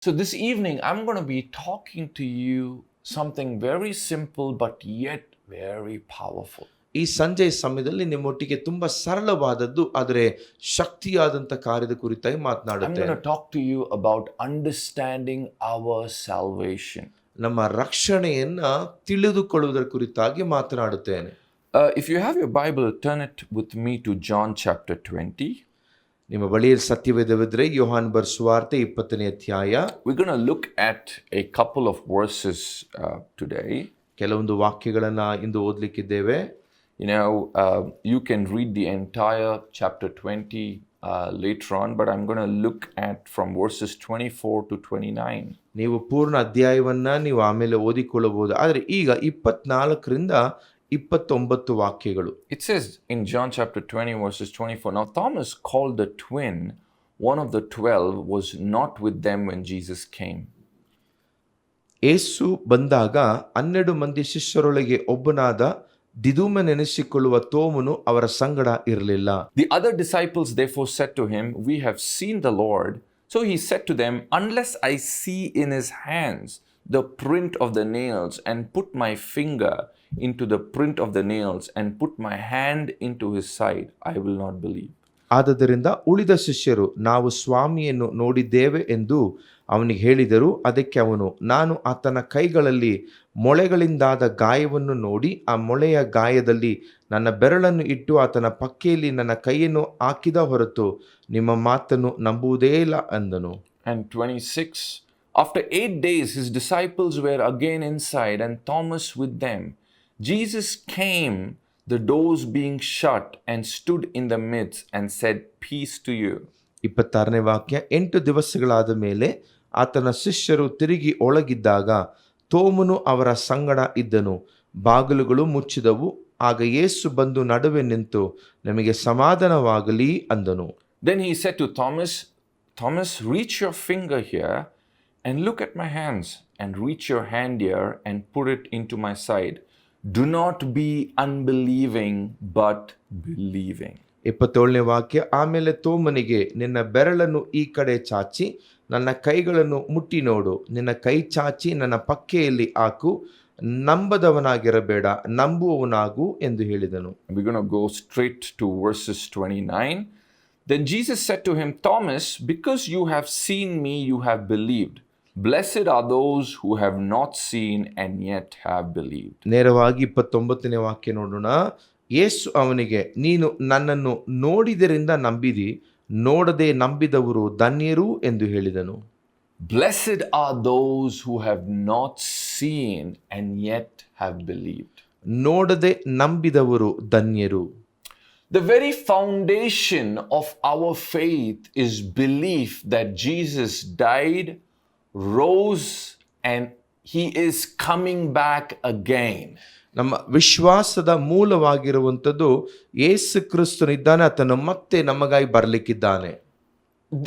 So this evening, I'm going to be talking to you something very simple but yet very powerful. ಈ ಸಂಜೆಯ ಸಮಯದಲ್ಲಿ ನಿಮ್ಮೊಟ್ಟಿಗೆ ತುಂಬಾ ಸರಳವಾದದ್ದು ಆದರೆ ಶಕ್ತಿಯಾದಂಥ ಕಾರ್ಯದ ಕುರಿತಾಗಿ I'm going ಮಾತನಾಡುತ್ತೇನೆ. to talk to you about understanding our salvation. ನಮ್ಮ ರಕ್ಷಣೆಯನ್ನ ತಿಳಿದುಕೊಳ್ಳುವುದರ ಕುರಿತಾಗಿ ಮಾತನಾಡುತ್ತೇನೆ. If you have your Bible, turn it with me to John chapter 20. ನಿಮ್ಮ ಬಳಿಯಲ್ಲಿ ಸತ್ಯವೇದವಿದ್ರೆ ಯೋಹಾನ್ ಬರೆದ ಸುವಾರ್ತೆ 20ನೇ ಅಧ್ಯಾಯ. We're going to look at a couple of verses today. ಕೆಲವೊಂದು ವಾಕ್ಯಗಳನ್ನ ಇಂದು ಓದಲಿಕ್ಕಿದ್ದೇವೆ. You know, you can read the entire chapter 20 later on, but I'm going to look at from verses 24 to 29. ನೀವು ಪೂರ್ಣ ಅಧ್ಯಾಯವನ್ನ ನೀವು ಆಮೇಲೆ ಓದಿಕೊಳ್ಳಬಹುದು. ಆದರೆ ಈಗ 24ರಿಂದ 29 ವಾಕ್ಯಗಳು. It says in John chapter 20 verses 24, now Thomas, called the twin, one of the 12, was not with them when Jesus came. ಯೇಸು ಬಂದಾಗ 12 ಮಂದಿ ಶಿಷ್ಯರೊಳಗೆ ಒಬ್ಬನಾದ ದಿದುಮನೆನಿಸಿಕೊಳ್ಳುವ ತೋಮನು ಅವರ ಸಂಗಡ ಇರಲಿಲ್ಲ. The other disciples therefore said to him, we have seen the Lord. So he said to them, unless I see in his hands the print of the nails, and put my finger into the print of the nails, and put my hand into his side, I will not believe. ಆದದರಿಂದ ಉಳಿದ ಶಿಷ್ಯರು ನಾವು ಸ್ವಾಮಿಯನ್ನು ನೋಡಿದ್ದೇವೆ ಎಂದು ಅವನಿಗೆ ಹೇಳಿದರು. ಅದಕ್ಕೆ ಅವನು, ನಾನು ಆತನ ಕೈಗಳಲ್ಲಿ ಮೊಳೆಗಳಿಂದಾದ ಗಾಯವನ್ನು ನೋಡಿ ಆ ಮೊಳೆಯ ಗಾಯದಲ್ಲಿ ನನ್ನ ಬೆರಳನ್ನು ಇಟ್ಟು ಆತನ ಪಕ್ಕೆಯಲ್ಲಿ ನನ್ನ ಕೈಯನ್ನು ಹಾಕಿದ ಹೊರತು ನಿಮ್ಮ ಮಾತನ್ನು ನಂಬುವುದೇ ಇಲ್ಲ ಅಂದನು. And 26, after 8 days his disciples were again inside, and Thomas with them. Jesus came, the doors being shut, and stood in the midst and said, peace to you. 26ನೇ ವಾಕ್ಯ. 8 ದಿವಸಗಳಾದ ಮೇಲೆ ಆತನ ಶಿಷ್ಯರು ತಿರುಗಿ ಒಳಗಿದ್ದಾಗ ತೋಮನು ಅವರ ಸಂಗಡ ಇದ್ದನು. ಬಾಗಿಲುಗಳು ಮುಚ್ಚಿದವು. ಆಗ ಯೇಸು ಬಂದು ನಡುವೆ ನಿಂತು, ನಮಗೆ ಸಮಾಧಾನವಾಗಲಿ ಅಂದನು. Then he said to Thomas, Thomas, reach your finger here and look at my hands, and reach your hand here and put it into my side. Do not be unbelieving, but believing. 27ನೇ ವಾಕ್ಯ. ಆಮೇಲೆ ತೋಮನಿಗೆ, ನಿನ್ನ ಬೆರಳನ್ನು ಈ ಕಡೆ ಚಾಚಿ ನನ್ನ ಕೈಗಳನ್ನು ಮುಟ್ಟಿ ನೋಡು, ನಿನ್ನ ಕೈ ಚಾಚಿ ನನ್ನ ಪಕ್ಕೆಯಲ್ಲಿ ಹಾಕು, ನಂಬದವನಾಗಿರಬೇಡ, ನಂಬುವವನಾಗು ಎಂದು ಹೇಳಿದನು. We're going to go straight to verses 29. Then Jesus said to him, Thomas, because you have seen me, you have believed. Blessed are those who have not seen and yet have believed. ನೇರವಾಗಿ 29ನೇ ವಾಕ್ಯ ನೋಡೋಣ. ಯೇಸು ಅವನಿಗೆ, ನೀನು ನನ್ನನ್ನು ನೋಡಿದರಿಂದ ನಂಬಿದಿ, ನೋಡದೆ ನಂಬಿದವರು ಧನ್ಯರು ಎಂದು ಹೇಳಿದನು. Blessed are those who have not seen and yet have believed. ನೋಡದೆ ನಂಬಿದವರು ಧನ್ಯರು. The very foundation of our faith is belief that Jesus died, rose, and he is coming back again. ನಮ್ಮ ವಿಶ್ವಾಸದ ಮೂಲವಾಗಿರುವಂಥದ್ದು ಯೇಸು ಕ್ರಿಸ್ತನಿದ್ದಾನೆ, ಆತನು ಮತ್ತೆ ನಮಗಾಗಿ ಬರಲಿಕ್ಕಿದ್ದಾನೆ.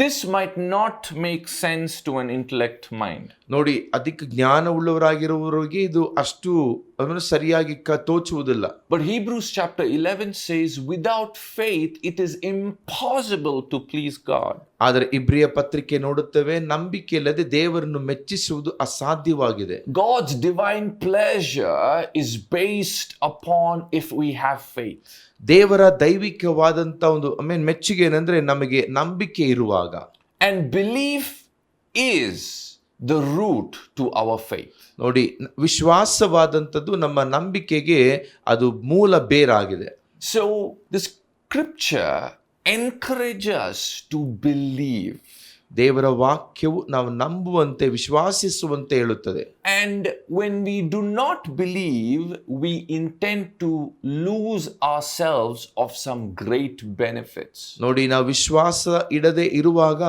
This might not make sense to an intellect mind. ನೋಡಿ, ಅದಕ್ಕೆ ಜ್ಞಾನವುಳ್ಳವರಾಗಿರುವವರಿಗೆ ಇದು ಅಷ್ಟು ಸರಿಯಾಗಿ ತೋಚುವುದಿಲ್ಲ. But Hebrews chapter 11 says, without faith it is impossible to please God. ಆದರೆ ಇಬ್ರಿಯ ಪತ್ರಿಕೆ ನೋಡುತ್ತೇವೆ, ನಂಬಿಕೆ ಇಲ್ಲದೆ ದೇವರನ್ನು ಮೆಚ್ಚಿಸುವುದು ಅಸಾಧ್ಯವಾಗಿದೆ. God's divine pleasure is based upon if we have faith. ದೇವರ ದೈವಿಕವಾದಂತ ಒಂದು ಮೆಚ್ಚುಗೆ ಏನಂದ್ರೆ ನಮಗೆ ನಂಬಿಕೆ ಇರುವಾಗ. And belief is the root to our faith. ನೋಡಿ, ವಿಶ್ವಾಸವಾದಂಥದ್ದು ನಮ್ಮ ನಂಬಿಕೆಗೆ ಅದು ಮೂಲ ಬೇರಾಗಿದೆ. So the scripture encourages us to believe. ದೇವರ ವಾಕ್ಯವು ನಾವು ನಂಬುವಂತೆ, ವಿಶ್ವಾಸಿಸುವಂತೆ ಹೇಳುತ್ತದೆ. And when we do not believe, we intend to lose ourselves of some great benefits. ನೋಡಿ, ನಾವು ವಿಶ್ವಾಸ ಇಡದೆ ಇರುವಾಗ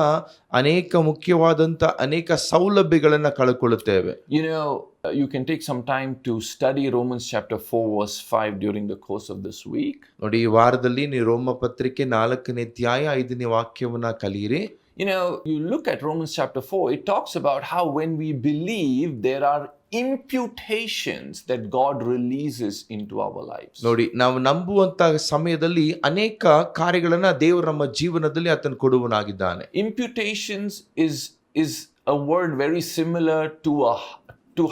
ಅನೇಕ ಮುಖ್ಯವಾದಂತ ಅನೇಕ ಸೌಲಭ್ಯಗಳನ್ನು ಕಳೆದುಕೊಳ್ಳುತ್ತೇವೆ. You know, you can take some time to study Romans chapter 4 verse 5 during the course of this week. ನೋಡಿ, ಈ ವಾರದಲ್ಲಿ ನೀವು ರೋಮ ಪತ್ರಿಕೆ 4ನೇ ಅಧ್ಯಾಯ 5ನೇ ವಾಕ್ಯವನ್ನ ಕಲಿಯಿರಿ. You know, you look at Romans chapter 4, it talks about how when we believe, there are imputations that God releases into our lives. ನೋಡಿ, ನಾವು ನಂಬುವಂತ ಸಮಯದಲ್ಲಿ ಅನೇಕ ಕಾರ್ಯಗಳನ್ನ ದೇವರು ನಮ್ಮ ಜೀವನದಲ್ಲಿ ಆತನು ಕೊಡುವನಾಗಿದ್ದಾನೆ. Imputations is a word very similar to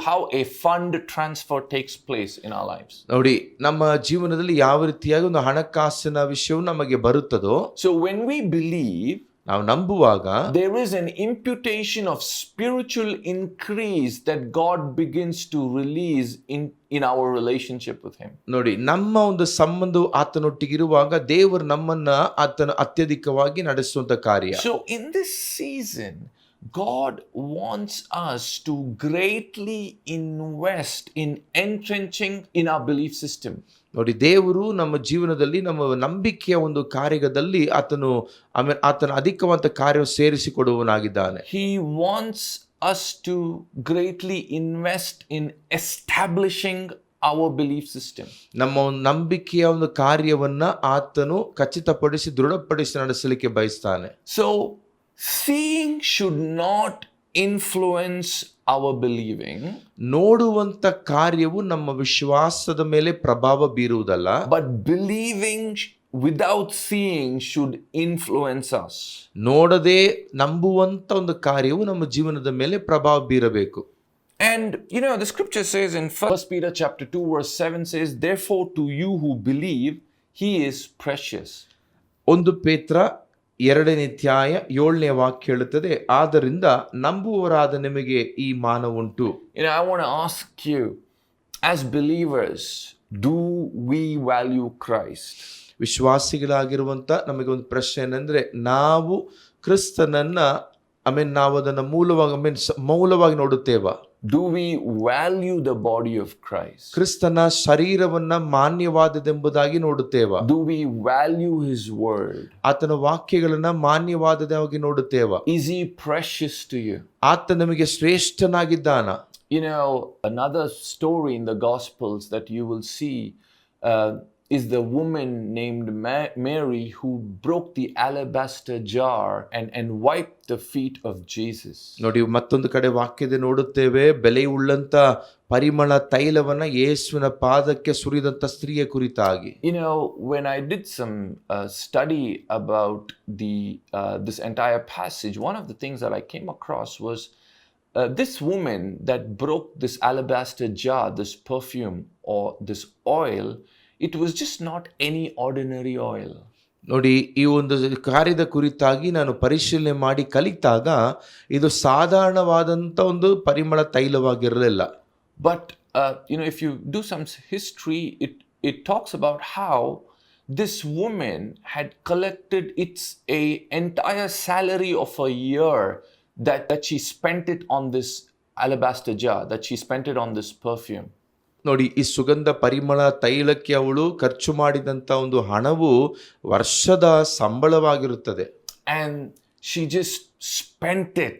how a fund transfer takes place in our lives. ನೋಡಿ, ನಮ್ಮ ಜೀವನದಲ್ಲಿ ಯಾವ ರೀತಿಯಾಗಿ ಒಂದು ಹಣಕಾಸಿನ ವಿಷಯವು ನಮಗೆ ಬರುತ್ತದೋ, So when we believe, ನಾವು ನಂಬುವಾಗ there is an imputation of spiritual increase that God begins to release in our relationship with Him. ನೋಡಿ, ನಮ್ಮ ಒಂದು ಸಂಬಂಧವು ಆತನೊಟ್ಟಿಗಿರುವಾಗ ದೇವರು ನಮ್ಮನ್ನ ಆತನ ಅತ್ಯಧಿಕವಾಗಿ ನಡೆಸುವಂತ ಕಾರ್ಯ. So in this season, God wants us to greatly invest in entrenching in our belief system. ನೋಡಿ, ದೇವರು ನಮ್ಮ ಜೀವನದಲ್ಲಿ ನಮ್ಮ ನಂಬಿಕೆಯ ಒಂದು ಕಾರ್ಯದಲ್ಲಿ ಆತನ ಅಧಿಕವಂತ ಕಾರ್ಯ ಸೇರಿಸಿಕೊಡುವನಾಗಿದ್ದಾನೆ. He wants us to greatly invest in establishing our belief system. ನಮ್ಮ ಒಂದು ನಂಬಿಕೆಯ ಒಂದು ಕಾರ್ಯವನ್ನ ಆತನು ಖಚಿತಪಡಿಸಿ ದೃಢಪಡಿಸಿ ನಡೆಸಲಿಕ್ಕೆ ಬಯಸ್ತಾನೆ. So seeing should not influence our believing, ನೋಡುವಂತ ಕಾರ್ಯವು ನಮ್ಮ ವಿಶ್ವಾಸದ ಮೇಲೆ ಪ್ರಭಾವ ಬೀರುವುದಲ್ಲ, but believing without seeing should influence us. ನೋಡದೆ ನಂಬುವಂತ ಒಂದು ಕಾರ್ಯವು ನಮ್ಮ ಜೀವನದ ಮೇಲೆ ಪ್ರಭಾವ ಬೀರಬೇಕು. And you know, the scripture says in 1 Peter chapter 2 verse 7 says, therefore to you who believe, he is precious. 1 ಪೇತ್ರ 2ನೇ ಅಧ್ಯಾಯ 7ನೇ ವಾಕ್ಯ ಹೇಳುತ್ತದೆ, ಆದ್ದರಿಂದ ನಂಬುವವರಾದ ನಿಮಗೆ ಈ ಮಾನವುಂಟು. You know, I want to ask you, as believers, do we value Christ? ವಿಶ್ವಾಸಿಗಳಾಗಿರುವಂತ ನಮಗೆ ಒಂದು ಪ್ರಶ್ನೆ ಏನಂದ್ರೆ, ನಾವು ಕ್ರಿಸ್ತನನ್ನ ನಾವು ಅದನ್ನ ಮೌಲ್ಯವಾಗಿ ನೋಡುತ್ತೇವಾ? Do we value the body of Christ? ಕ್ರಿಸ್ತನ ಶರೀರವನ್ನ ಮಾನ್ಯವಾದದೆಂಬುದಾಗಿ ನೋಡುತ್ತೇವಾ? Do we value his word? ಆತನ ವಾಕ್ಯಗಳನ್ನ ಮಾನ್ಯವಾದದಾಗಿ ನೋಡುತ್ತೇವಾ? Is he precious to you? ಆತ ನಮಗೆ ಶ್ರೇಷ್ಠನಾಗಿದ್ದಾನ? You know, another story in the Gospels that you will see is the woman named Mary who broke the alabaster jar and wiped the feet of Jesus. ನೋಡಿ, ಮತ್ತೊಂದು ಕಡೆ ವಾಕ್ಯದ ನೋಡುತ್ತೇವೆ, ಬೆಲೆಯುಳ್ಳಂತ ಪರಿಮಳ ತೈಲವನ್ನ ಯೇಸುವಿನ ಪಾದಕ್ಕೆ ಸುರಿದಂತ ಸ್ತ್ರೀಯ ಕುರಿತಾಗಿ. You know, when I did some study about this entire passage, one of the things that I came across was this woman that broke this alabaster jar, this perfume or this oil, it was just not any ordinary oil. ನೋಡಿ, ಈ ಒಂದು ಕಾರ್ಯದ ಕುರಿತಾಗಿ ನಾನು ಪರಿಶೀಲನೆ ಮಾಡಿ ಕಲಿತಾಗ ಇದು ಸಾಧಾರಣವಾದಂತ ಒಂದು ಪರಿಮಳ ತೈಲವಾಗಿರಲಿಲ್ಲ. But you know, if you do some history, it talks about how this woman had collected a entire salary of a year that she spent it on this alabaster jar, that she spent it on this perfume. ನೋಡಿ, ಈ ಸುಗಂಧ ಪರಿಮಳ ತೈಲಕ್ಕೆ ಅವಳು ಖರ್ಚು ಮಾಡಿದಂತ ಒಂದು ಹಣವು ವರ್ಷದ ಸಂಬಳವಾಗಿರುತ್ತದೆ. And she just spent it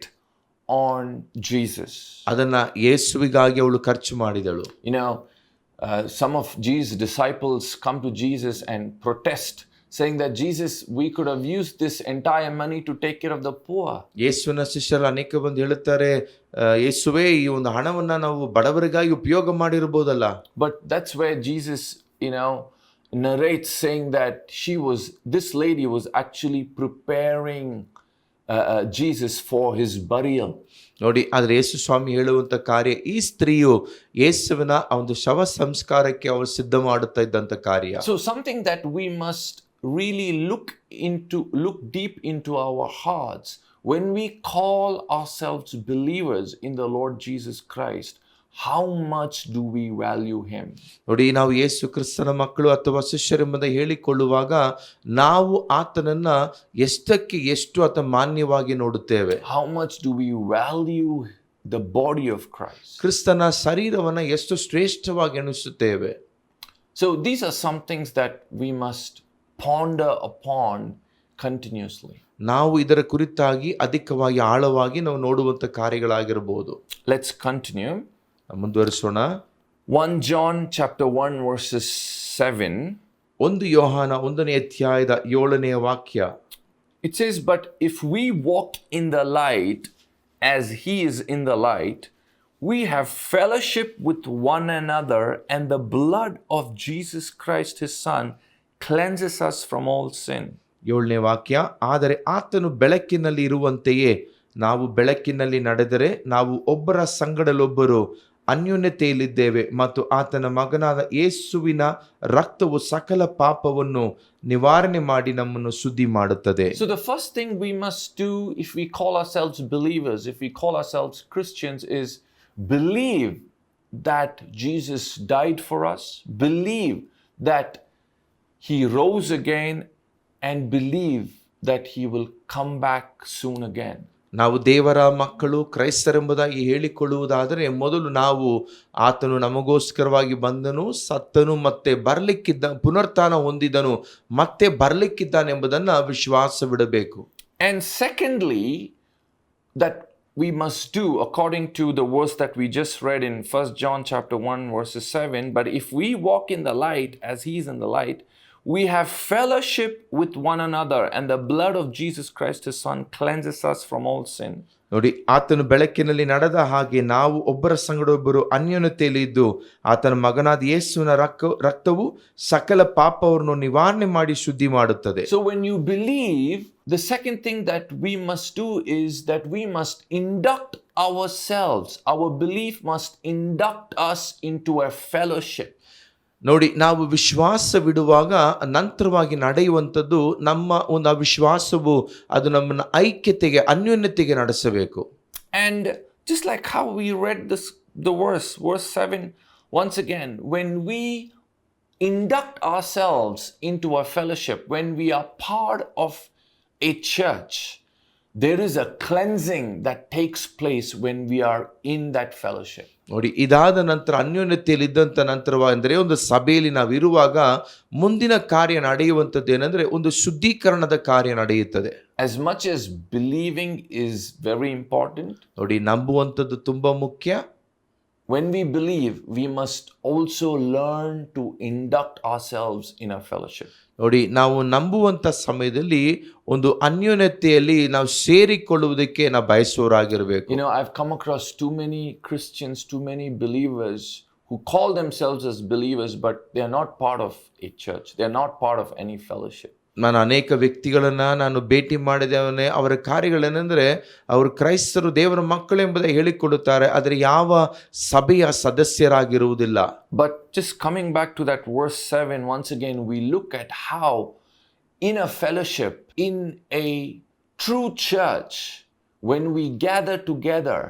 on Jesus. ಅದನ್ನ ಯೇಸುವಿಗಾಗಿ ಅವಳು ಖರ್ಚು ಮಾಡಿದಳು. You know, some of Jesus' disciples come to Jesus and protest, saying that Jesus, we could have used this entire money to take care of the poor. ಯೇಸುವಿನ ಶಿಷ್ಯರು ಅನೇಕ ಬಂದು ಹೇಳುತ್ತಾರೆ, ಯೇಸುವೇ, ಈ ಒಂದು ಹಣವನ್ನ ನಾವು ಬಡವರಿಗಾಗಿ ಉಪಯೋಗ ಮಾಡಿರಬಹುದಲ್ಲ. But that's where Jesus, you know, narrates saying that this lady was actually preparing Jesus for his burial. ನೋಡಿ, ಆದ್ರೆ ಯೇಸು ಸ್ವಾಮಿ ಹೇಳುವಂತ ಕಾರ್ಯ, ಈ ಸ್ತ್ರೀಯು ಯೇಸುವಿನ ಒಂದು ಶವ ಸಂಸ್ಕಾರಕ್ಕೆ ಅವಳು ಸಿದ್ಧ ಮಾಡುತ್ತಾ ಇದ್ದಂತ ಕಾರ್ಯ. So something that we must really look deep into our hearts when we call ourselves believers in the Lord Jesus Christ. How much do we value him? ನೋಡಿ, ನಾವು ಯೇಸು ಕ್ರಿಸ್ತನ ಮಕ್ಕಳು ಅಥವಾ ಶಿಷ್ಯರೆಂಬುದ ಹೇಳಿಕೊಳ್ಳುವಾಗ ನಾವು ಆತನನ್ನ ಎಷ್ಟು ಆತ ಮಾನ್ಯವಾಗಿ ನೋಡುತ್ತೇವೆ? How much do we value the body of Christ? ಕ್ರಿಸ್ತನ ಶರೀರವನ್ನ ಎಷ್ಟು ಶ್ರೇಷ್ಠವಾಗಿ ಎಣಿಸುತ್ತೇವೆ? So these are some things that we must ponder upon continuously. ನಾವು ಇದರ ಕುರಿತಾಗಿ ಅಧಿಕವಾಗಿ ಆಳವಾಗಿ ನಾವು ನೋಡುವಂತ ಕಾರ್ಯಗಳಾಗಿರಬಹುದು. Let's continue. ಮುಂದುವರಿಸೋಣ. 1 John chapter 1 verses 7. 1 ಯೋಹಾನ 1ನೇ ಅಧ್ಯಾಯದ 7ನೇ ವಾಕ್ಯ. It says, but if we walk in the light as he is in the light, we have fellowship with one another, and the blood of Jesus Christ his son cleanses us from all sin. 7ನೇ ವಾಕ್ಯ, ಆದರೆ ಆತನು ಬೆಳಕಿನಲ್ಲಿ ಇರುವಂತೆಯೇ ನಾವು ಬೆಳಕಿನಲ್ಲಿ ನಡೆದರೆ ನಾವು ಒಬ್ಬರ ಸಂಗಡಲೊಬ್ಬರು ಅನ್ಯೋನ್ಯತೆಯಲ್ಲಿದ್ದೇವೆ ಮತ್ತು ಆತನ ಮಗನಾದ ಯೇಸುವಿನ ರಕ್ತವು ಸಕಲ ಪಾಪವನ್ನು ನಿವಾರಣೆ ಮಾಡಿ ನಮ್ಮನ್ನು ಶುದ್ಧಿ ಮಾಡುತ್ತದೆ. So the first thing we must do if we call ourselves believers, if we call ourselves Christians, is believe that Jesus died for us, believe that he rose again, and believe that he will come back soon again. ನಾವು ದೇವರ ಮಕ್ಕಳು ಕ್ರೈಸ್ತರೆಂಬುದಾಗಿ ಹೇಳಿಕೊಳ್ಳುವುದಾದರೆ ಮೊದಲು ನಾವು ಆತನು ನಮಗೋಸ್ಕರವಾಗಿ ಬಂದನು, ಸತ್ತನು, ಮತ್ತೆ ಬರಲಿಕ್ಕಿದ್ದ, ಪುನರುತ್ಥಾನ ಹೊಂದಿದನು, ಮತ್ತೆ ಬರಲಿಕ್ಕಿದ್ದಾನೆಂಬುದನ್ನು ವಿಶ್ವಾಸವಿಡಬೇಕು. And secondly, that we must do according to the verse that we just read in 1 John chapter 1 verses 7, but if we walk in the light as he is in the light, we have fellowship with one another, and the blood of Jesus Christ his son cleanses us from all sin. ನೋಡಿ, ಆತನು ಬೆಳಕಿನಲ್ಲಿ ನಡೆದ ಹಾಗೆ ನಾವು ಒಬ್ಬರ ಸಂಗಡೊಬ್ಬರು ಅನ್ಯೋನ್ಯತೆಯಲ್ಲಿ ಇದ್ದು ಆತನ ಮಗನಾದ ಯೇಸುವಿನ ರಕ್ತವು ಸಕಲ ಪಾಪವನ್ನು ನಿವಾರಣೆ ಮಾಡಿ ಶುದ್ಧಿ ಮಾಡುತ್ತದೆ. So when you believe, the second thing that we must do is that we must induct ourselves. Our belief must induct us into a fellowship. ನೋಡಿ, ನಾವು ವಿಶ್ವಾಸವಿಡುವಾಗ ನಂತರವಾಗಿ ನಡೆಯುವಂಥದ್ದು ನಮ್ಮ ಒಂದು ಅವಿಶ್ವಾಸವು ಅದು ನಮ್ಮನ್ನು ಐಕ್ಯತೆಗೆ, ಅನ್ಯೋನ್ಯತೆಗೆ ನಡೆಸಬೇಕು. And just like how we read the verse 7, once again, when we induct ourselves into a fellowship, when we are part of a church, there is a cleansing that takes place when we are in that fellowship. ನೋಡಿ, ಇದಾದ ನಂತರ ಅನ್ಯೋನ್ಯತೆಯಲ್ಲಿ ಇದ್ದಂಥ ನಂತರವಾದರೆ ಒಂದು ಸಭೆಯಲ್ಲಿ ನಾವು ಇರುವಾಗ ಮುಂದಿನ ಕಾರ್ಯ ನಡೆಯುವಂಥದ್ದು ಏನಂದ್ರೆ ಒಂದು ಶುದ್ಧೀಕರಣದ ಕಾರ್ಯ ನಡೆಯುತ್ತದೆ. As much as believing is very important, ನೋಡಿ, ನಂಬುವಂಥದ್ದು ತುಂಬಾ ಮುಖ್ಯ. when we believe, we must also learn to induct ourselves in a fellowship. ನೋಡಿ, ನಾವು ನಂಬುವಂಥ ಸಮಯದಲ್ಲಿ ಒಂದು ಅನ್ಯೋನ್ಯತೆಯಲ್ಲಿ ನಾವು ಸೇರಿಕೊಳ್ಳುವುದಕ್ಕೆ ನಾವು ಬಯಸುವರಾಗಿರಬೇಕು. You know, I've come across too many Christians, too many believers who call themselves as believers, but they are not part of a church. They are not part of any fellowship. ನಾನು ಅನೇಕ ವ್ಯಕ್ತಿಗಳನ್ನು ಭೇಟಿ ಮಾಡಿದವನೇ. ಅವರ ಕಾರ್ಯಗಳೇನೆಂದರೆ ಅವರು ಕ್ರೈಸ್ತರು, ದೇವರ ಮಕ್ಕಳೆಂಬುದಾಗಿ ಹೇಳಿಕೊಳ್ಳುತ್ತಾರೆ, ಆದರೆ ಯಾವ ಸಭೆಯ ಸದಸ್ಯರಾಗಿರುವುದಿಲ್ಲ. But just coming back to that verse 7, once again we look at how in a fellowship, in a true church, when we gather together,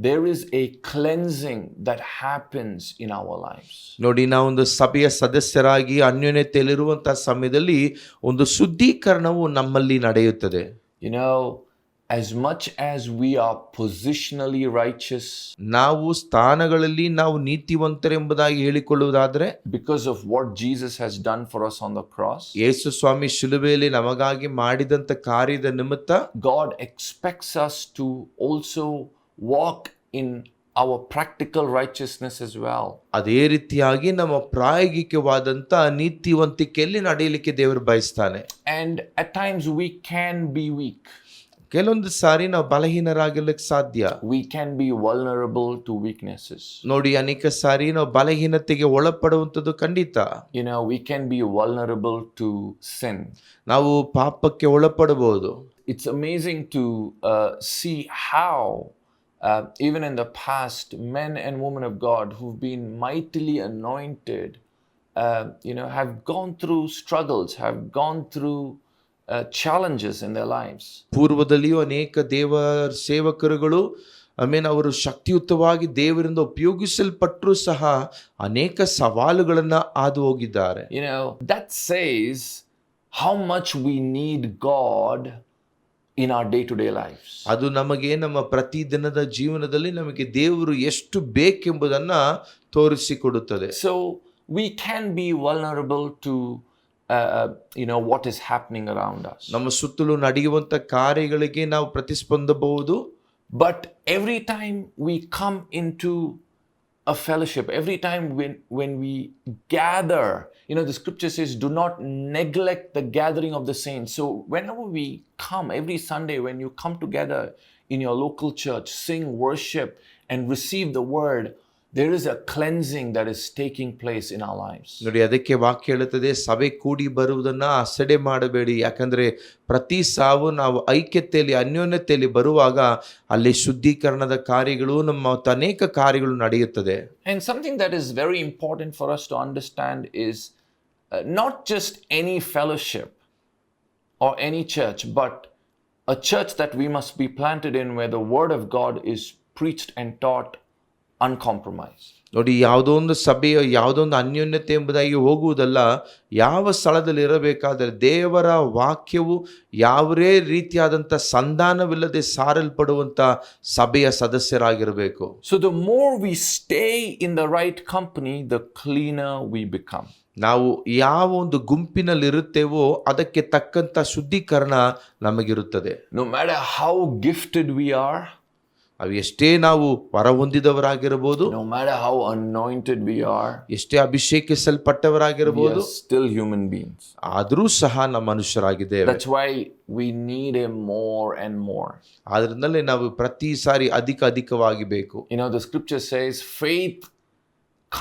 there is a cleansing that happens in our lives. ನೋಡಿ, ನಾವೊಂದು ಸಭೆಯ ಸದಸ್ಯರಾಗಿ ಅನ್ಯೋನ್ಯತೆಯಲ್ಲಿರುವಂತಹ ಸಮಯದಲ್ಲಿ ಒಂದು ಶುದ್ಧೀಕರಣವು ನಮ್ಮಲ್ಲಿ ನಡೆಯುತ್ತದೆ. You know, as much as we are positionally righteous, ನಾವು ಸ್ಥಾನಗಳಲ್ಲಿ ನಾವು ನೀತಿವಂತರೆಂಬುದಾಗಿ ಹೇಳಿಕೊಳ್ಳುವುದಾದರೆ, because of what Jesus has done for us on the cross, ಯೇಸು ಸ್ವಾಮಿ ಶಿಲುಬೆಯಲ್ಲಿ ನಮಗಾಗಿ ಮಾಡಿದಂಥ ಕಾರ್ಯದ ನಿಮಿತ್ತ God expects us to also walk in our practical righteousness as well. ಅದೇ ರೀತಿಯಾಗಿ ನಮ್ಮ ಪ್ರಾಯೋಗಿಕವಾದಂಥ ನೀತಿವಂತಿಕೆಯಲ್ಲಿ ನಡೆಯಲಿಕ್ಕೆ ದೇವರು ಬಯಸ್ತಾನೆ. And at times we can be weak. ಕೆಲವೊಂದು ಸಾರಿ ನಾವು ಬಲಹೀನರಾಗಲಿಕ್ಕೆ ಸಾಧ್ಯ. We can be vulnerable to weaknesses. ನೋಡಿ, ಅನೇಕ ಸಾರಿ ನಾವು ಬಲಹೀನತೆಗೆ ಒಳಪಡುವಂಥದ್ದು ಖಂಡಿತ. You know, we can be vulnerable to sin. ನಾವು ಪಾಪಕ್ಕೆ ಒಳಪಡಬಹುದು. It's amazing to see how even in the past, men and women of God who've been mightily anointed, have gone through struggles, have gone through challenges in their lives. ಪೂರ್ವದಲ್ಲಿಯೂ ಅನೇಕ ದೇವ ಸೇವಕರುಗಳು ಅವರು ಶಕ್ತಿಯುತವಾಗಿ ದೇವರಿಂದ ಉಪಯೋಗಿಸಲ್ಪಟ್ಟರೂ ಸಹ ಅನೇಕ ಸವಾಲುಗಳನ್ನು ಹಾದು ಹೋಗಿದ್ದಾರೆ. You know, that says how much we need God in our day-to-day lives. ಅದು ನಮಗೆ ನಮ್ಮ ಪ್ರತಿದಿನದ ಜೀವನದಲ್ಲಿ ನಮಗೆ ದೇವರು ಎಷ್ಟು ಬೇಕೆಂಬುದನ್ನ ತೋರಿಸಿಕೊಡುತ್ತದೆ. So we can be vulnerable to what is happening around us. ನಮ್ಮ ಸುತ್ತಲೂ ನಡೆಯುವಂತ ಕಾರ್ಯಗಳಿಗೆ ನಾವು ಪ್ರತಿಸ್ಪಂದಿಸಬಹುದು. But every time we come into a fellowship, every time when we gather, the scripture says, do not neglect the gathering of the saints. So whenever we come, every Sunday, when you come together in your local church, sing, worship, and receive the word, There is a cleansing that is taking place in our lives. ನೋಡಿ, ಅದಕ್ಕೆ ವಾಕ್ಯ ಹೇಳುತ್ತದೆ, ಸಭೆ ಕೂಡಿ ಬರುವುದನ್ನ ಅಸಡೆ ಮಾಡಬೇಡಿ. ಯಾಕಂದ್ರೆ ಪ್ರತಿ ಸಾವು ನಾವು ಐಕ್ಯತೆಯಲ್ಲಿ ಅನ್ಯೋನ್ಯತೆಯಲ್ಲಿ ಬರುವಾಗ ಅಲ್ಲಿ ಶುದ್ಧೀಕರಣದ ಕಾರ್ಯಗಳು, ನಮ್ಮ ಅನೇಕ ಕಾರ್ಯಗಳು ನಡೆಯುತ್ತದೆ. And something that is very important for us to understand is not just any fellowship or any church, but a church that we must be planted in where the word of God is preached and taught uncompromised. ನೋಡಿ, ಯಾವುದೋ ಒಂದು ಸಭೆಯ ಯಾವುದೋ ಒಂದು ಅನ್ಯೋನ್ಯತೆ ಎಂಬುದಾಗಿ ಹೋಗುವುದಲ್ಲ. ಯಾವ ಸ್ಥಳದಲ್ಲಿ ಇರಬೇಕಾದರೆ ದೇವರ ವಾಕ್ಯವು ಯಾವುದೇ ರೀತಿಯಾದಂಥ ಸಂಧಾನವಿಲ್ಲದೆ ಸಾರಲ್ಪಡುವಂಥ ಸಭೆಯ ಸದಸ್ಯರಾಗಿರಬೇಕು. So the more we stay in the right company, the cleaner we become. ನಾವು ಯಾವ ಒಂದು ಗುಂಪಿನಲ್ಲಿ ಇರುತ್ತೇವೋ ಅದಕ್ಕೆ ತಕ್ಕಂಥ ಶುದ್ಧೀಕರಣ ನಮಗಿರುತ್ತದೆ. No matter how gifted we are, ಅವು ಎಷ್ಟೇ ನಾವು ಹೊರ ಹೊಂದಿದವರಾಗಿರಬಹುದು, no matter how anointed we are, ಎಷ್ಟೇ ಅಭಿಷೇಕಿಸಲ್ಪಟ್ಟವರಾಗಿರಬಹುದು, we are still human beings. ಆದರೂ ಸಹ ನಮ್ಮ ಮನುಷ್ಯರಾಗಿದ್ದೇವೆ. That's why we need him more and more. ಆದ್ರಿಂದಲೇ ನಾವು ಪ್ರತಿ ಸಾರಿ ಅಧಿಕವಾಗಿ ಬೇಕು. You know, the scripture says faith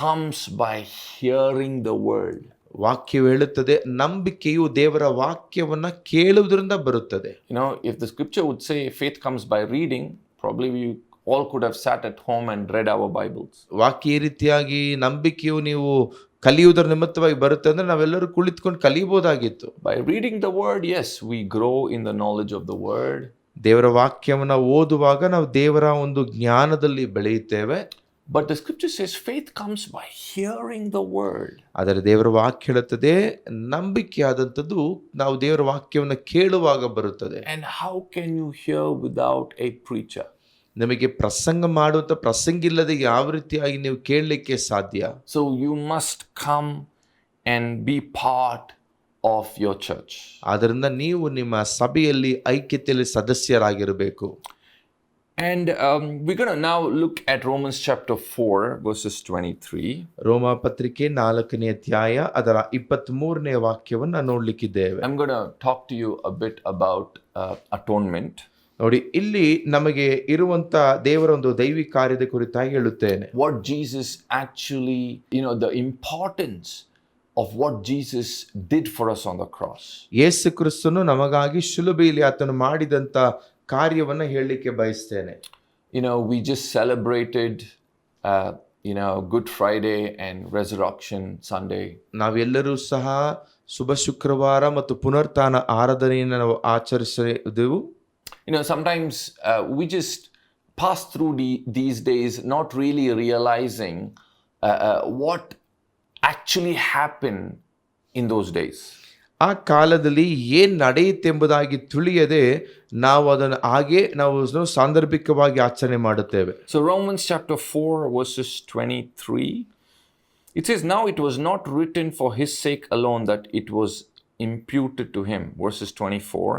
comes by hearing the word. ವಾಕ್ಯವು ಹೇಳುತ್ತದೆ, ನಂಬಿಕೆಯು ದೇವರ ವಾಕ್ಯವನ್ನ ಕೇಳುವುದರಿಂದ ಬರುತ್ತದೆ. You know, if the scripture would say faith comes by reading, probably we all could have sat at home and read our Bibles. ವಾಕ್ಯ ಈ ರೀತಿಯಾಗಿ ನಂಬಿಕೆಯು ನೀವು ಕಲಿಯುವುದರ ನಿಮಿತ್ತವಾಗಿ ಬರುತ್ತೆ ಅಂದ್ರೆ ನಾವೆಲ್ಲರೂ ಕುಳಿತುಕೊಂಡು ಕಲಿಯಬಹುದಾಗಿತ್ತು. By reading the word, yes, we grow in the knowledge of the word. ದೇವರ ವಾಕ್ಯವನ್ನ ಓದುವಾಗ ನಾವು ದೇವರ ಒಂದು ಜ್ಞಾನದಲ್ಲಿ ಬೆಳೆಯುತ್ತೇವೆ. But the scripture says faith comes by hearing the word. ಆದರೆ ದೇವರ ವಾಕ್ಯ ಹೇಳುತ್ತದೆ, ನಂಬಿಕೆಯಾದಂಥದ್ದು ನಾವು ದೇವರ ವಾಕ್ಯವನ್ನು ಕೇಳುವಾಗ ಬರುತ್ತದೆ. And how can you hear without a preacher? ನಮಗೆ ಪ್ರಸಂಗ ಮಾಡುವಂಥ ಪ್ರಸಂಗಿಲ್ಲದೆ ಯಾವ ರೀತಿಯಾಗಿ ನೀವು ಕೇಳಲಿಕ್ಕೆ ಸಾಧ್ಯ? So you must come and be part of your church. ಆದ್ದರಿಂದ ನೀವು ನಿಮ್ಮ ಸಭೆಯಲ್ಲಿ ಐಕ್ಯತೆಯಲ್ಲಿ ಸದಸ್ಯರಾಗಿರಬೇಕು. And we're going to now look at Romans chapter 4 verses 23. ರೋಮ ಪತ್ರಿಕೆ 4ನೇ ಅಧ್ಯಾಯ ಅದರ 23ನೇ ವಾಕ್ಯವನ್ನು ನೋಡ್ಲಿಕ್ಕಿದ್ದೇವೆ. I'm going to talk to you a bit about atonement. ನೋಡಿ, ಇಲ್ಲಿ ನಮಗೆ ಇರುವಂತ ದೇವರ ಒಂದು ದೈವಿಕ ಕಾರ್ಯದ ಕುರಿತಾಗಿ ಹೇಳುತ್ತೇನೆ. What Jesus actually, you know, the importance of what Jesus did for us on the cross. ಯೇಸು ಕ್ರಿಸ್ತನು ನಮಗಾಗಿ ಶಿಲುಬೆಯಲ್ಲಿ ಆತನು ಮಾಡಿದಂತ ಕಾರ್ಯವನ್ನ ಹೇಳಲಿಕ್ಕೆ ಬಯಸ್ತೇನೆ. You know, we just celebrated Good Friday and Resurrection Sunday. ನಾವೆಲ್ಲರೂ ಸಹ ಶುಭ ಶುಕ್ರವಾರ ಮತ್ತು ಪುನರುತ್ಥಾನ ಆರಾಧನೆಯನ್ನು ನಾವು ಆಚರಿಸಿದೆವು. You know, sometimes we just pass through these days not really realizing what actually happened in those days. ಆ ಕಾಲದಲ್ಲಿ ಏನು ನಡೆಯುತ್ತೆಂಬುದಾಗಿ ತಿಳಿಯದೆ ನಾವು ಅದನ್ನು ಹಾಗೆ ನಾವು ಸಾಂದರ್ಭಿಕವಾಗಿ ಆಚರಣೆ ಮಾಡುತ್ತೇವೆ. So Romans chapter 4 verses 23, it says, now it was not written for his sake alone that it was imputed to him, verses 24,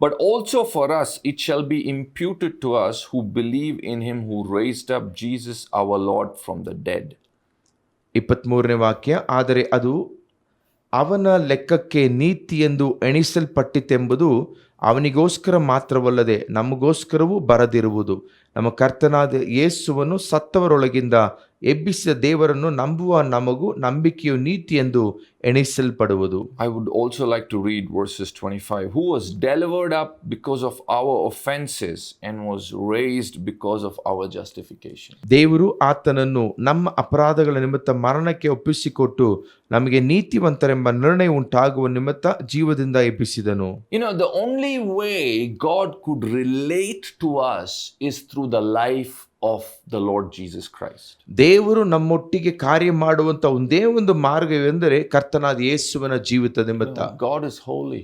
but also for us it shall be imputed to us who believe in him who raised up Jesus our Lord from the dead. 23ನೇ ವಾಕ್ಯ, ಆದರೆ ಅದು ಅವನ ಲೆಕ್ಕಕ್ಕೆ ನೀತಿ ಎಂದು ಎಣಿಸಲ್ಪಟ್ಟಿತೆಂಬುದು ಅವನಿಗೋಸ್ಕರ ಮಾತ್ರವಲ್ಲದೆ ನಮಗೋಸ್ಕರವೂ ಬರದಿರುವುದು. ನಮ್ಮ ಕರ್ತನಾದ ಯೇಸುವನ್ನು ಸತ್ತವರೊಳಗಿಂದ ಎಬ್ಬಿಸಿದ ದೇವರನ್ನು ನಂಬುವ ನಮಗೂ ನಂಬಿಕೆಯು ನೀತಿ ಎಂದು ಎಣಿಸಲ್ಪಡುವುದು. I would also like to read verses 25. Who was delivered up because of our offenses and was raised because of our justification. ದೇವರು ಆತನನ್ನು ನಮ್ಮ ಅಪರಾಧಗಳ ನಿಮಿತ್ತ ಮರಣಕ್ಕೆ ಒಪ್ಪಿಸಿಕೊಟ್ಟು ನಮಗೆ ನೀತಿವಂತರೆಂಬ ನಿರ್ಣಯ ಉಂಟಾಗುವ ನಿಮಿತ್ತ ಜೀವದಿಂದ ಎಬ್ಬಿಸಿದನು. You know, the only way God could relate to us is through the life of the Lord Jesus Christ. ದೇವರು ನಮ್ಮೊಟ್ಟಿಗೆ ಕಾರ್ಯ ಮಾಡುವಂತ ಒಂದೇ ಒಂದು ಮಾರ್ಗವೆಂದರೆ ಕರ್ತನಾದ ಯೇಸುವಿನ ಜೀವಿತ ನಿಮಿತ್ತ. God is holy.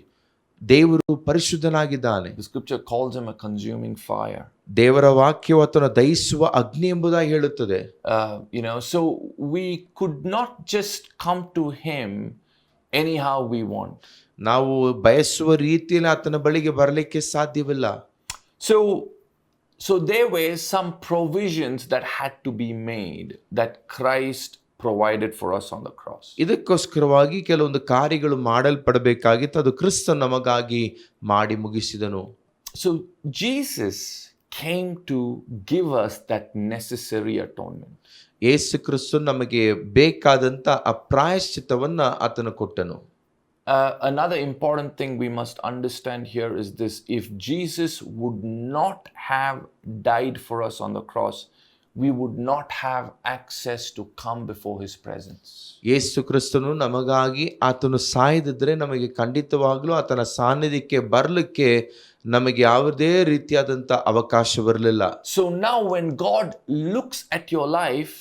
ದೇವರು ಪರಿಶುದ್ಧನಾಗಿದ್ದಾನೆ. The scripture calls him a consuming fire. ದೇವರ ವಾಕ್ಯವು ಆತನ ದಹಿಸುವ ಅಗ್ನಿ ಎಂಬುದಾಗಿ ಹೇಳುತ್ತದೆ. So we could not just come to him anyhow we want. ನಾವು ಬಯಸುವ ರೀತಿಯಲ್ಲಿ ಆತನ ಬಳಿಗೆ ಬರಲಿಕ್ಕೆ ಸಾಧ್ಯವಿಲ್ಲ. So there were some provisions that had to be made that Christ provided for us on the cross. ಇದಕ್ಕೋಸ್ಕರವಾಗಿ ಕೆಲವೊಂದು ಕಾರ್ಯಗಳು ಮಾಡಲ್ಪಡಬೇಕಾಗಿತ್ತು, ಅದು ಕ್ರಿಸ್ತ ನಮಗಾಗಿ ಮಾಡಿ ಮುಗಿಸಿದನು. So Jesus came to give us that necessary atonement. Yesu Kristu ನಮಗೆ ಬೇಕಾದಂತ ಆ ಪ್ರಾಯಶ್ಚಿತ್ತವನ್ನ ಆತನು ಕೊಟ್ಟನು. Another important thing we must understand here is this: if Jesus would not have died for us on the cross, we would not have access to come before his presence. ಯೇಸು ಕ್ರಿಸ್ತನು ನಮಗಾಗಿ ಆತನು ಸಾಯದಿದ್ರೆ ನಮಗೆ ಖಂಡಿತವಾಗ್ಲೂ ಆತನ ಸಾನ್ನಿಧ್ಯಕ್ಕೆ ಬರಲಿಕ್ಕೆ ನಮಗೆ ಯಾವುದೇ ರೀತಿಯಾದಂಥ ಅವಕಾಶವಿರಲಿಲ್ಲ. So now when God looks at your life,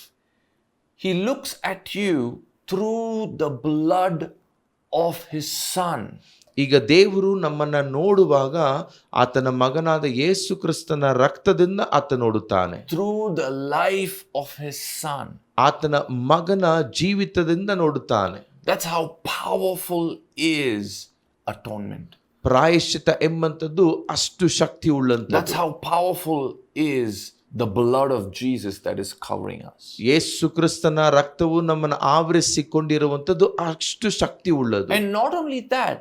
he looks at you through the blood of his son. ಈಗ ದೇವರು ನಮ್ಮನ್ನ ನೋಡುವಾಗ ಆತನ ಮಗನಾದ ಯೇಸು ಕ್ರಿಸ್ತನ ರಕ್ತದಿಂದ ಆತ ನೋಡುತ್ತಾನೆ. Through the life of his son. ಆತನ ಮಗನ ಜೀವಿತದಿಂದ ನೋಡುತ್ತಾನೆ. That's how powerful is atonement. ಪ್ರಾಯಶ್ಚಿತ್ತ ಎಂಬಂಥದ್ದು ಅಷ್ಟು ಶಕ್ತಿ ಉಳ್ಳಂಥದ್ದು. That's how powerful is the blood of Jesus that is covering us. ಯೇಸು ಕ್ರಿಸ್ತನ ರಕ್ತವು ನಮ್ಮನ್ನು ಆವರಿಸಿಕೊಂಡಿರುವಂಥದ್ದು ಅಷ್ಟು ಶಕ್ತಿ ಉಳ್ಳದು. And not only that,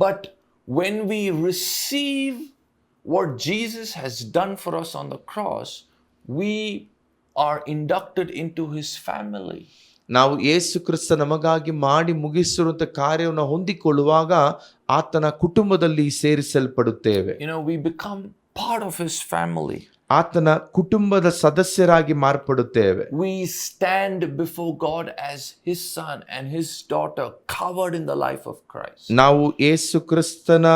but when we receive what Jesus has done for us on the cross, we are inducted into his family. ನಾವು ಯೇಸು ಕ್ರಿಸ್ತ ನಮಗಾಗಿ ಮಾಡಿ ಮುಗಿಸಿರುವಂಥ ಕಾರ್ಯವನ್ನು ಹೊಂದಿಕೊಳ್ಳುವಾಗ ಆತನ ಕುಟುಂಬದಲ್ಲಿ ಸೇರಿಸಲ್ಪಡುತ್ತೇವೆ. We become part of his family. ಆತನ ಕುಟುಂಬದ ಸದಸ್ಯರಾಗಿ ಮಾರ್ಪಡುತ್ತೇವೆ. We stand before God as his son and his daughter, covered in the life of Christ. ನಾವು ಯೇಸು ಕ್ರಿಸ್ತನ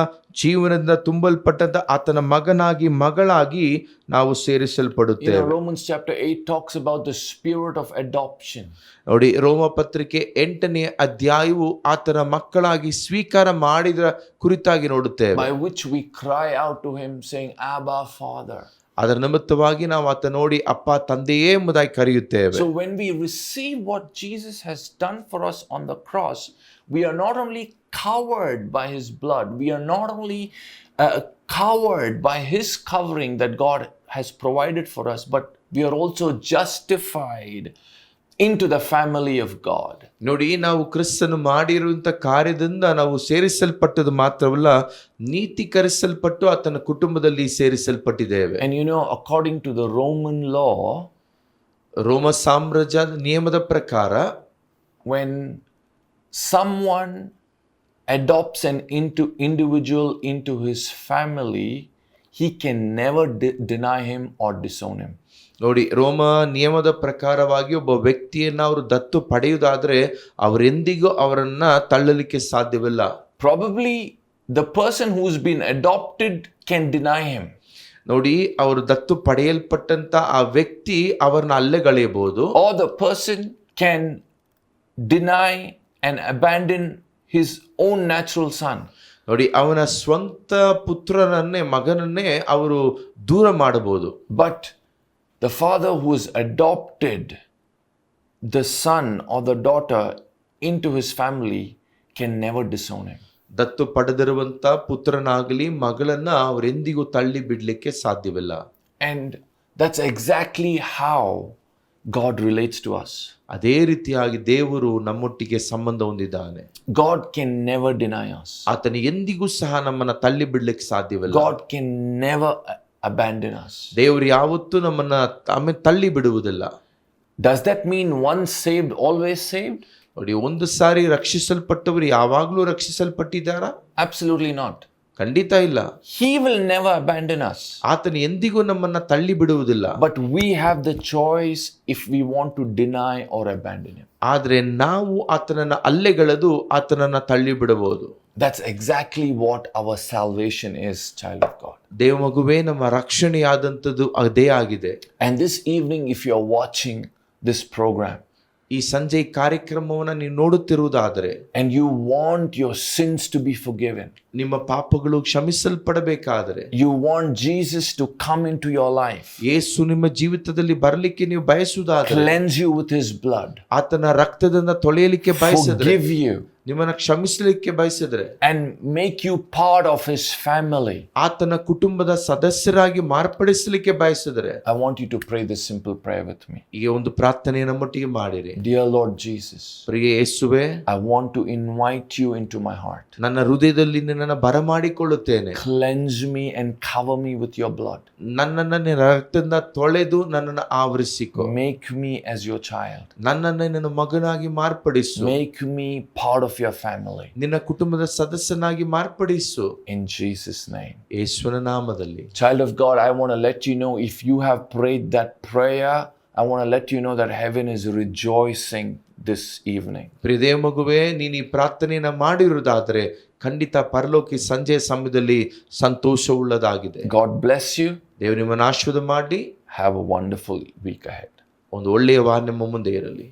ಜೀವನದಿಂದ ತುಂಬಲ್ಪಟ್ಟಂತ ಆತನ ಮಗನಾಗಿ ಮಗಳಾಗಿ ನಾವು ಸೇರಿಸಲ್ಪಡುತ್ತೇವೆ. Romans chapter 8 talks about the spirit of adoption. ನೋಡಿ, ರೋಮ ಪತ್ರಿಕೆ 8ನೇ ಅಧ್ಯಾಯವು ಆತನ ಮಕ್ಕಳಾಗಿ ಸ್ವೀಕಾರ ಮಾಡಿದ ಕುರಿತಾಗಿ ನೋಡುತ್ತೇವೆ. By which we cry out to him saying, Abba, Father. ಅದರ ನಿಮಿತ್ತವಾಗಿ ನಾವು ಆತ ನೋಡಿ ಅಪ್ಪ ತಂದೆಯೇ ಎಂಬುದಾಗಿ ಕರೆಯುತ್ತೇವೆ. So when we receive what Jesus has done for us on the cross, we are not only covered by his blood, we are not only covered by his covering that God has provided for us, but we are also justified into the family of God. ನೋಡಿ, ನಾವು ಕ್ರಿಸ್ತನು ಮಾಡಿರುವಂತ ಕಾರ್ಯದಿಂದ ನಾವು ಸೇರಿಸಲ್ಪಟ್ಟದು ಮಾತ್ರವಲ್ಲ, ನೀತೀಕರಿಸಲ್ಪಟ್ಟು ಆತನ ಕುಟುಂಬದಲ್ಲಿ ಸೇರಿಸಲ್ಪಟ್ಟಿದ್ದೇವೆ. And according to the Roman law, ರೋಮ ಸಾಮ್ರಾಜ್ಯದ ನಿಯಮದ ಪ್ರಕಾರ, when someone adopts an individual into his family, he can never deny him or disown him. ನೋಡಿ, ರೋಮ ನಿಯಮದ ಪ್ರಕಾರವಾಗಿ ಒಬ್ಬ ವ್ಯಕ್ತಿಯನ್ನ ಅವರು ದತ್ತು ಪಡೆಯುವುದಾದ್ರೆ ಅವರೆಂದಿಗೂ ಅವರನ್ನ ತಳ್ಳಲಿಕ್ಕೆ ಸಾಧ್ಯವಿಲ್ಲ. Probably the person who's been adopted can deny him. ನೋಡಿ, ಅವರು ದತ್ತು ಪಡೆಯಲ್ಪಟ್ಟಂತ ಆ ವ್ಯಕ್ತಿ ಅವರನ್ನ ಅಲ್ಲೆಗಳೆಯಬಹುದು. Or the person can deny and abandon his own natural son. ನೋಡಿ, ಅವನ ಸ್ವಂತ ಪುತ್ರನನ್ನೇ ಮಗನನ್ನೇ ಅವರು ದೂರ ಮಾಡಬಹುದು. But the father who has adopted the son or the daughter into his family can never disown him. ದತ್ತು ಪಡೆದಿರುವಂತ ಪುತ್ರನಾಗಲಿ ಮಗಳನ್ನ ಅವರೆಂದಿಗೂ ತಳ್ಳಿ ಬಿಡ್ಲಿಕ್ಕೆ ಸಾಧ್ಯವಿಲ್ಲ. And that's exactly how God relates to us. ಅದೇ ರೀತಿಯಾಗಿ ದೇವರು ನಮ್ಮೊಟ್ಟಿಗೆ ಸಂಬಂಧ ಹೊಂದಿದ್ದಾನೆ. God can never deny us. ಆತನು ಎಂದಿಗೂ ಸಹ ನಮ್ಮನ್ನ ತಳ್ಳಿ ಬಿಡ್ಲಿಕ್ಕೆ ಸಾಧ್ಯವಿಲ್ಲ. God can never abandon us. ದೇವರು ಯಾವತ್ತೂ ನಮ್ಮನ್ನ ತಳ್ಳಿ ಬಿಡುವುದಿಲ್ಲ. Does that mean once saved, always saved? ನೋಡಿ, ಒಂದು ಸಾರಿ ರಕ್ಷಿಸಲ್ಪಟ್ಟವರು ಯಾವಾಗಲೂ ರಕ್ಷಿಸಲ್ಪಟ್ಟಿದ್ದಾರಾ? Absolutely not. ಖಂಡಿತ ಇಲ್ಲ. He will never abandon us. ಆತನು ಎಂದಿಗೂ ನಮ್ಮನ್ನ ತಳ್ಳಿ ಬಿಡುವುದಿಲ್ಲ. But we have the choice if we want to deny or abandon him. ಆದ್ರೆ ನಾವು ಆತನನ್ನ ಅಲ್ಲೆಗೆಳೆದು ಆತನನ್ನ ತಳ್ಳಿ ಬಿಡಬಹುದು. That's exactly what our salvation is, child of God. ದೇವ ಮಗುವೇ, ನಮ್ಮ ರಕ್ಷಣೆಯಾದಂಥದ್ದು ಅದೇ ಆಗಿದೆ. And this evening, if you're watching this program, ಈ ಸಂಜೆ ಕಾರ್ಯಕ್ರಮವನ್ನ ನೀವು ನೋಡುತ್ತಿರುವುದಾದರೆ, and you want your sins to be forgiven, ನಿಮ್ಮ ಪಾಪಗಳು ಕ್ಷಮಿಸಲ್ಪಡಬೇಕಾದರೆ, you want Jesus to come into your life, ಯೇಸು ನಿಮ್ಮ ಜೀವಿತದಲ್ಲಿ ಬರಲಿಕ್ಕೆ ನೀವು ಬಯಸುವುದಾದರೆ, cleanse you with his blood, ಆತನ ರಕ್ತದಿಂದ ತೊಳೆಯಲಿಕ್ಕೆ ಬಯಸಿದರೆ, forgive you, ನಿಮ್ಮನ್ನ ಕ್ಷಮಿಸಲಿಕ್ಕೆ ಬಯಸಿದ್ರೆ and make you part of his family, ಆತನ ಕುಟುಂಬದ ಸದಸ್ಯರಾಗಿ ಮಾರ್ಪಡಿಸಲಿಕ್ಕೆ ಬಯಸಿದ್ರೆ I want you to pray this simple prayer with me. ಈ ಒಂದು ಪ್ರಾರ್ಥನೆಯ ನಮ್ಮೊಟ್ಟಿಗೆ ಮಾಡಿರಿ. Dear Lord Jesus, ಪ್ರಿಯ ಯೇಸುವೆ, I want to invite you into my heart. ನನ್ನ ಹೃದಯದಲ್ಲಿ ನಿನ್ನನ್ನು ಬರಮಾಡಿಕೊಳ್ಳುತ್ತೇನೆ. Cleanse me and cover me with your blood. ನನ್ನನ್ನು ನಿನ್ನ ರಕ್ತದಿಂದ ತೊಳೆದು ನನ್ನನ್ನು ಆವರಿಸಿಕೊ. Make me as your child. ನನ್ನನ್ನು ನಿನ್ನ ಮಗನಾಗಿ ಮಾರ್ಪಡಿಸು. Make me part of your family. ನಿನ್ನ ಕುಟುಂಬದ ಸದಸ್ಯನಾಗಿ ಮಾರ್ಪಡಿಸು. In Jesus' name. ಯೇಸುವಿನ ನಾಮದಲ್ಲಿ. Child of God, I want to let you know, if you have prayed that prayer, I want to let you know that heaven is rejoicing this evening. ಪ್ರಿಯ ದೇವ ಮಗುವೇ, ನೀನು ಈ ಪ್ರಾರ್ಥನೆಯನ್ನ ಮಾಡಿರುವುದಾದರೆ ಖಂಡಿತ ಪರಲೋಕಿ ಸಂಜೆಯ ಸಮಯದಲ್ಲಿ ಸಂತೋಷವುಳ್ಳದಾಗಿದೆ. God bless you. ದೇವರು ನಿಮ್ಮನ್ನು ಆಶೀರ್ವಾದ ಮಾಡಿ. Have a wonderful week ahead. ಒಂದು ಒಳ್ಳೆಯ ವಾರ ನಿಮ್ಮ ಮುಂದೆ ಇರಲಿ.